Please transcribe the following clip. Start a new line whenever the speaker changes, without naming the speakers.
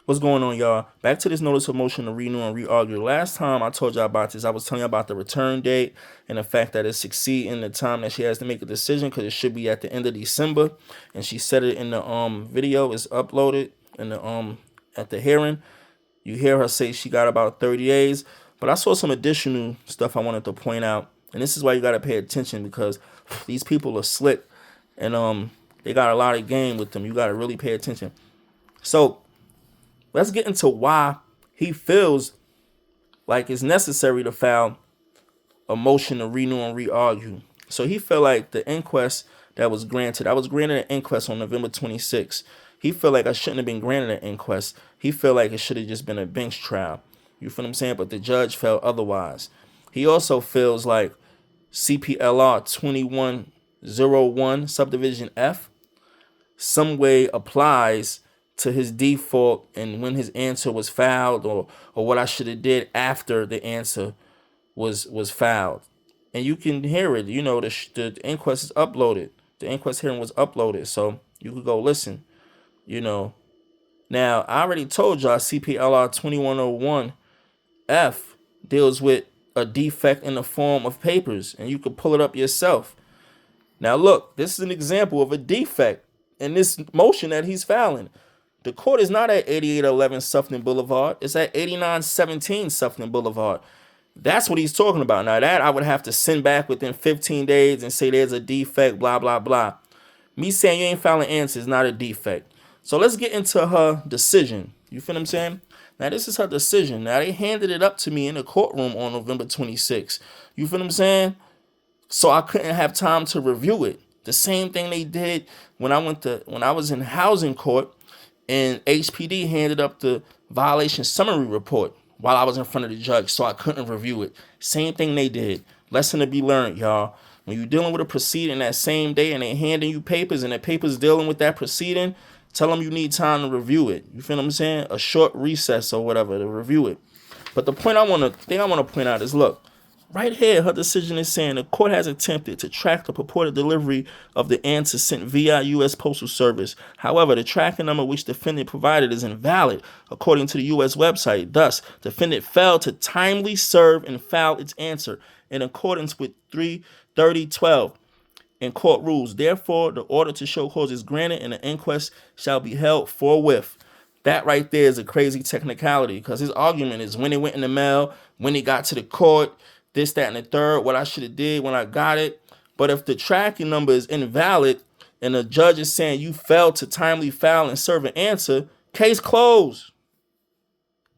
What's going on, y'all? Back to this notice of motion to renew and re-argue. Last time I told y'all about this, I was telling you about the return date and the fact that it's exceeding the time that she has to make a decision because it should be at the end of December. And she said it in the video. It's uploaded in the at the hearing. You hear her say she got about 30 days. But I saw some additional stuff I wanted to point out. And this is why you gotta pay attention, because these people are slick and they got a lot of game with them. You gotta really pay attention. So let's get into why he feels like it's necessary to file a motion to renew and re-argue. So he felt like the inquest that was granted, I was granted an inquest on November 26th. He felt like I shouldn't have been granted an inquest. He felt like it should have just been a bench trial. You feel what I'm saying? But the judge felt otherwise. He also feels like CPLR 2101 subdivision F some way applies to his default and when his answer was filed, or what I should have did after the answer was filed. And you can hear it. You know, the inquest is uploaded. The inquest hearing was uploaded, so you could go listen. You know, now I already told y'all CPLR 2101 F deals with a defect in the form of papers, and you can pull it up yourself. Now look, this is an example of a defect in this motion that he's filing. The court is not at 8811 Suffolk Boulevard. It's at 8917 Suffolk Boulevard. That's what he's talking about. Now that I would have to send back within 15 days and say there's a defect, blah, blah, blah. Me saying you ain't filing answer is not a defect. So let's get into her decision. You feel what I'm saying? Now this is her decision. Now they handed it up to me in the courtroom on November 26th. You feel what I'm saying? So I couldn't have time to review it. The same thing they did when I was in housing court, and HPD handed up the violation summary report while I was in front of the judge, so I couldn't review it. Same thing they did. Lesson to be learned, y'all. When you're dealing with a proceeding that same day and they handing you papers and the papers dealing with that proceeding, tell them you need time to review it. You feel what I'm saying? A short recess or whatever to review it. But the thing I want to point out is, look, right here, her decision is saying the court has attempted to track the purported delivery of the answer sent via U.S. Postal Service. However, the tracking number which defendant provided is invalid according to the U.S. website. Thus, defendant failed to timely serve and file its answer in accordance with 33012 in court rules. Therefore, the order to show cause is granted and the inquest shall be held forthwith. That right there is a crazy technicality, because his argument is when it went in the mail, when it got to the court, this, that, and the third, what I should have did when I got it. But if the tracking number is invalid and the judge is saying you failed to timely file and serve an answer, case closed.